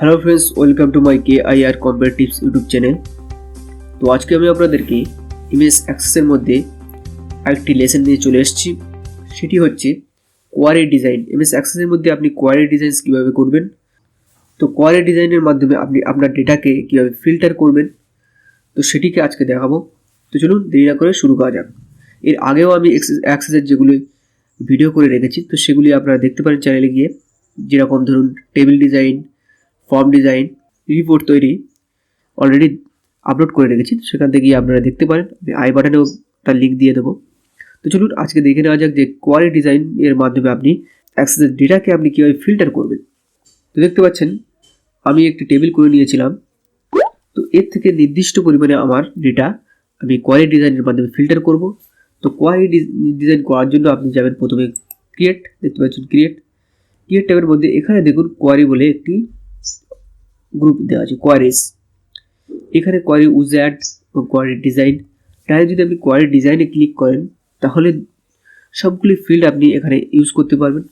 Hello friends, welcome to my KIR computer tips YouTube channel. তো আজকে আমি আপনাদেরকে ইমেজ অ্যাক্সেসের মধ্যে আরেকটি লেসন নিয়ে চলে এসেছি। সেটি হচ্ছে কোয়ারি ডিজাইন। ইমেজ অ্যাক্সেসের মধ্যে আপনি কোয়ারি ডিজাইন কীভাবে করবেন, তো কোয়ারি ডিজাইনের মাধ্যমে আপনি আপনার ডেটাকে কীভাবে ফিল্টার করবেন, তো সেটিকে আজকে দেখাবো। তো চলুন দেরি না করে শুরু করা যাক। এর আগেও আমি অ্যাক্সেসের যেগুলি ভিডিও করে রেখেছি, তো সেগুলি আপনারা দেখতে পারেন চ্যানেলে গিয়ে। যেরকম ধরুন table design, form design, report তৈরি অলরেডি আপলোড করে রেখেছি, সেখান থেকে গিয়ে আপনারা দেখতে পারেন। আমি আই বাটনেও তার লিঙ্ক দিয়ে দেবো। তো চলুন আজকে দেখে নেওয়া যাক যে কোয়ারি ডিজাইন এর মাধ্যমে আপনি অ্যাক্সেসের ডেটাকে আপনি কীভাবে ফিল্টার করবেন। তো দেখতে পাচ্ছেন আমি একটি টেবিল করে নিয়েছিলাম। তো এর থেকে নির্দিষ্ট পরিমাণে আমার ডেটা আমি কোয়ারি ডিজাইনের মাধ্যমে ফিল্টার করব। তো কোয়ারি ডিজাইন করার জন্য আপনি যাবেন প্রথমে ক্রিয়েট, দেখতে পাচ্ছেন ক্রিয়েট ট্যাবের মধ্যে এখানে দেখুন কোয়ারি বলে একটি গ্রুপ দেওয়া আছে, কোয়ারিজ। এখানে কোয়ারি উইজার্ড এবং কোয়ারি ডিজাইন, তাই যদি আপনি কোয়ারি ডিজাইনে ক্লিক করেন তাহলে সবগুলি ফিল্ড আপনি এখানে ইউজ করতে পারবেন।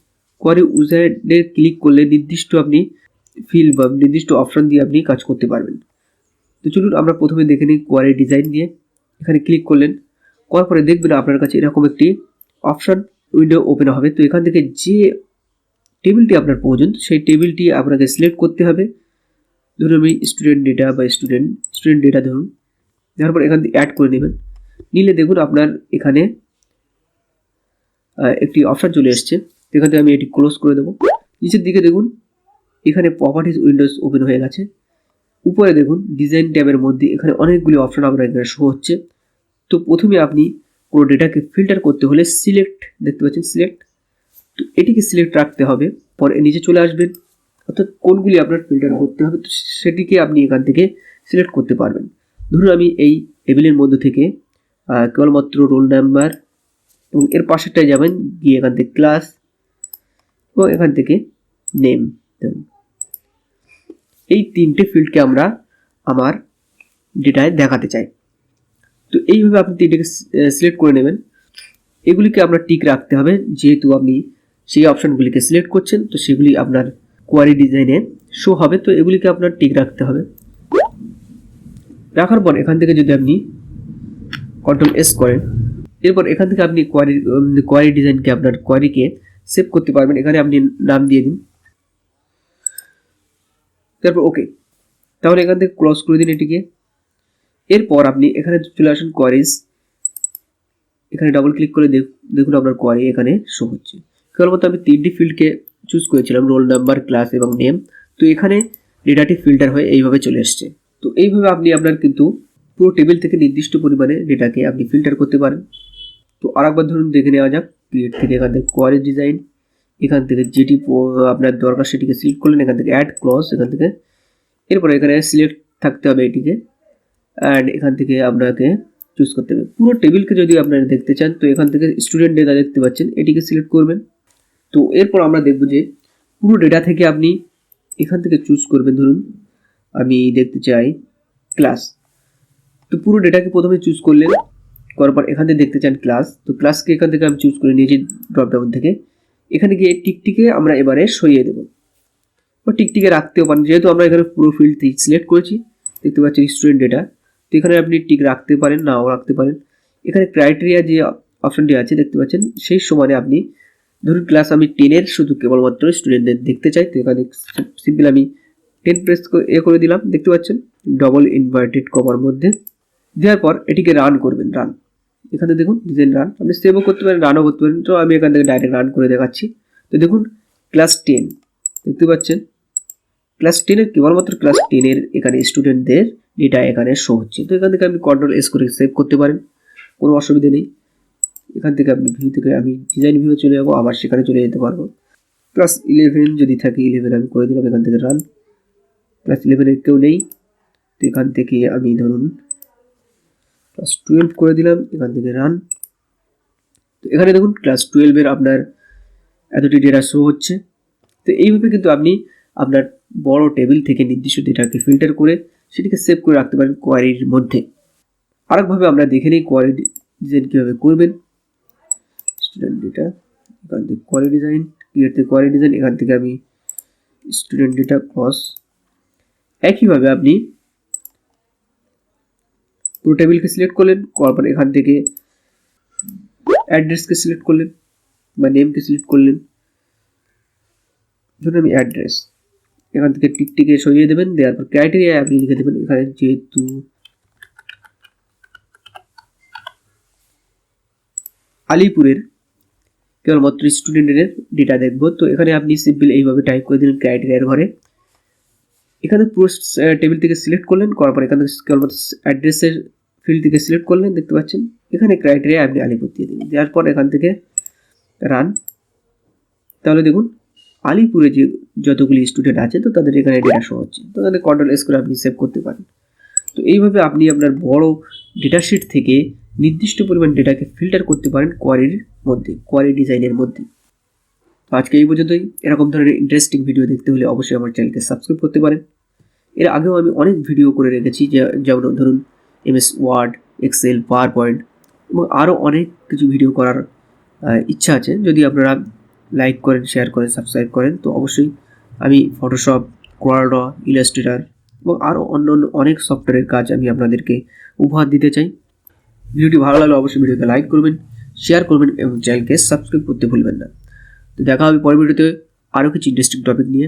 কোয়ারি উইজার্ডে ক্লিক করলে নির্দিষ্ট আপনি ফিল্ড বা নির্দিষ্ট অপশন দিয়ে আপনি কাজ করতে পারবেন। তো চলুন আমরা প্রথমে দেখে নিই কোয়ারি ডিজাইন দিয়ে। এখানে ক্লিক করলেন, করার পরে দেখবেন আপনার কাছে এরকম একটি অপশন উইন্ডো ওপেন হবে। তো এখান থেকে যে টেবিলটি আপনার প্রয়োজন সেই টেবিলটি আপনাকে সিলেক্ট করতে হবে। ধরুন আমি স্টুডেন্ট ডেটা বা স্টুডেন্ট ডেটা ধরুন, দেওয়ার পর এখান থেকে অ্যাড করে নেবেন। নিলে দেখুন আপনার এখানে একটি অপশন চলে এসছে। এখান থেকে আমি এটি ক্লোজ করে দেবো। নিচের দিকে দেখুন এখানে প্রপার্টিজ উইন্ডোজ ওপেন হয়ে গেছে। উপরে দেখুন ডিজাইন ট্যাবের মধ্যে এখানে অনেকগুলি অপশন আপনার এখানে শো হচ্ছে। তো প্রথমে আপনি কোনো ডেটাকে ফিল্টার করতে হলে সিলেক্ট, দেখতে পাচ্ছেন সিলেক্ট, তো এটিকে সিলেক্ট রাখতে হবে। পরে নিচে চলে আসবেন, অর্থাৎ কোনগুলি আপনার ফিল্টার করতে হবে তো সেটিকে আপনি এখান থেকে সিলেক্ট করতে পারবেন। ধরুন আমি এই টেবিলের মধ্যে থেকে কেবলমাত্র রোল নাম্বার এবং এর পাশেরটায় যাবেন, গিয়ে এখান থেকে ক্লাস এবং এখান থেকে নেম, এই তিনটে ফিল্ডকে আমরা আমার ডেটায় দেখাতে চাই। তো এইভাবে আপনি তিনটেকে সিলেক্ট করে নেবেন। এগুলিকে আপনার টিক রাখতে হবে, যেহেতু আপনি সেই অপশানগুলিকে সিলেক্ট করছেন তো সেগুলি আপনার কোয়ারি ডিজাইনে শো হবে। তো এগুলিকে আপনার টিক রাখতে হবে। রাখার পর এখান থেকে যদি আপনি Ctrl+S করেন, এরপর এখান থেকে আপনি কোয়ারি ডিজাইনকে আপনার কোয়ারিকে সেভ করতে পারবেন। এখানে আপনি নাম দিয়ে দিন, তারপর ওকে। তাহলে এখান থেকে ক্লোজ করে দিন এটিকে। এরপর আপনি এখানে চলে আসুন কোয়ারিজ, এখানে ডাবল ক্লিক করে দেখুন আপনার কোয়ারি এখানে শো হচ্ছে। কেবলমাত্র আমি তিনটি ফিল্ডকে চুজ করেছিলাম, রোল নাম্বার, ক্লাস এবং নেম। তো এখানে ডেটাটি ফিল্টার হয়ে এইভাবে চলে এসছে। তো এইভাবে আপনি আপনার কিন্তু পুরো টেবিল থেকে নির্দিষ্ট পরিমাণে ডেটাকে আপনি ফিল্টার করতে পারেন। তো আরেকবার ধরুন দেখে নেওয়া যাক। ক্রিয়েট থেকে এখান থেকে কোয়ারি ডিজাইন, এখান থেকে যেটি আপনার দরকার সেটিকে সিলেক্ট করলেন, এখান থেকে অ্যাড ক্লজ, এখান থেকে এরপরে এখানে সিলেক্ট থাকতে হবে এটিকে, অ্যান্ড এখান থেকে আপনাকে চুজ করতে হবে। পুরো টেবিলকে যদি আপনারা দেখতে চান তো এখান থেকে স্টুডেন্ট ডেটা দেখতে পাচ্ছেন, এটিকে সিলেক্ট করবেন। তো এরপর আমরা দেখব যে পুরো ডেটা থেকে আপনি এখান থেকে চুজ করবেন। ধরুন আমি দেখতে চাই ক্লাস, তো পুরো ডেটাকে প্রথমে চুজ করলেন, করার পর এখান থেকে দেখতে চান ক্লাস, তো ক্লাসকে এখান থেকে আমি চুজ করে নিয়েছি ড্রপডাউন থেকে। এখানে গিয়ে টিকটিকে আমরা এবারে সরিয়ে দেবো বা টিকটিকে রাখতেও পারেন, যেহেতু আমরা এখানে পুরো ফিল্ড সিলেক্ট করেছি। দেখতে পাচ্ছেন স্টুডেন্ট ডেটা, তো এখানে আপনি টিক রাখতে পারেন, নাও রাখতে পারেন। এখানে ক্রাইটেরিয়া যে অপশনটি আছে দেখতে পাচ্ছেন, সেই সমানে আপনি ধরুন ক্লাস আমি 10-এর শুধু কেবলমাত্র স্টুডেন্টদের দেখতে চাই। তো এখানে সিম্পল আমি 10 প্রেস করে দিলাম, দেখতে পাচ্ছেন ডবল ইনভার্টেড কমার মধ্যে। দেওয়ার পর এটিকে রান করবেন, রান। এখানে দেখুন ডিজাইন রান, আপনি সেভও করতে পারেন, রানও করতে পারেন। তো আমি এখান থেকে ডাইরেক্ট রান করে দেখাচ্ছি। তো দেখুন ক্লাস 10 দেখতে পাচ্ছেন, ক্লাস 10-এর কেবলমাত্র ক্লাস 10-এর এখানে স্টুডেন্টদের ডেটা এখানে শো হচ্ছে। তো এখান থেকে আপনি Ctrl+S করে সেভ করতে পারেন, কোনো অসুবিধা নেই। এখান থেকে আপনি ভিউ থেকে আমি ডিজাইন ভিউ চলে যাবো, আবার সেখানে চলে যেতে পারবো। ক্লাস 11 যদি থাকে 11 আমি করে দিলাম, এখান থেকে রান। ক্লাস 11-এর কেউ নেই, তো এখান থেকে আমি ধরুন ক্লাস 12 করে দিলাম, এখান থেকে রান। তো এখানে দেখুন ক্লাস 12-এর আপনার এতটি ডেটা শো হচ্ছে। তো এইভাবে কিন্তু আপনি আপনার বড় টেবিল থেকে নির্দিষ্ট ডেটাকে ফিল্টার করে সেটিকে সেভ করে রাখতে পারেন কোয়ারির মধ্যে। আরেকভাবে আমরা দেখে নিই কোয়ারি ডিজাইন কীভাবে করবেন। স্টুডেন্ট ডেটা, এখান থেকে কোয়ারি ডিজাইন, ক্রিয়েট থেকে কোয়ারি ডিজাইন, এখান থেকে আমি স্টুডেন্ট ডেটা ক্রস একইভাবে আপনি পুরো টেবিলকে সিলেক্ট করলেন, করার পর এখান থেকে অ্যাড্রেসকে সিলেক্ট করলেন বা নেমকে সিলেক্ট করলেন। ধরুন আমি অ্যাড্রেস, এখান থেকে টিকটিকে সরিয়ে দেবেন, দেওয়ার পর ক্রাইটেরিয়া আপনি লিখে দেবেন এখানে যেহেতু আলিপুরের কেবলমাত্র স্টুডেন্টের ডেটা দেখবো, তো এখানে আপনি সিম্পল এইভাবে টাইপ করে দিলেন ক্রাইটেরিয়ার ঘরে। এখানে পুরো টেবিল থেকে সিলেক্ট করলেন, করার পর এখানে কেবলমাত্র অ্যাড্রেসের ফিল্ড থেকে সিলেক্ট করলেন, দেখতে পাচ্ছেন এখানে ক্রাইটেরিয়া আপনি আলিপুর দিয়ে দেবেন। দেওয়ার পর এখান থেকে রান, তাহলে দেখুন আলিপুরে যে যতগুলি স্টুডেন্ট আছে তো তাদের এখানে ডেটা শো হচ্ছে। তো তাদের কন্ট্রোল-S করে আপনি সেভ করতে পারেন। তো এইভাবে আপনি আপনার বড় ডেটাশিট থেকে নির্দিষ্ট পরিমাণ ডেটাকে ফিল্টার করতে পারেন কোয়ারির মধ্যে, কোয়ারি ডিজাইনের মধ্যে। তো আজকে এই পর্যন্তই। এরকম ধরনের ইন্টারেস্টিং ভিডিও দেখতে হলে অবশ্যই আমার চ্যানেলকে সাবস্ক্রাইব করতে পারেন। এর আগেও আমি অনেক ভিডিও করে রেখেছি, যেমন ধরুন MS Word, Excel, PowerPoint এবং আরও অনেক কিছু ভিডিও করার ইচ্ছা আছে। যদি আপনারা লাইক করেন, শেয়ার করেন, সাবস্ক্রাইব করেন তো অবশ্যই আমি ফটোশপ, কোয়ারডা, ইলাস্ট্রেটর এবং আরও অন্য অনেক সফটওয়্যারের কাজ আমি আপনাদেরকে উপহার দিতে চাই। ভিডিওটি ভালো লাগলে অবশ্যই ভিডিওতে লাইক করবেন, শেয়ার করবেন এবং চ্যানেলকে সাবস্ক্রাইব করতে ভুলবেন না। তো দেখা হবে পরের ভিডিওতে আরও কিছু ইন্টারেস্টিং টপিক নিয়ে।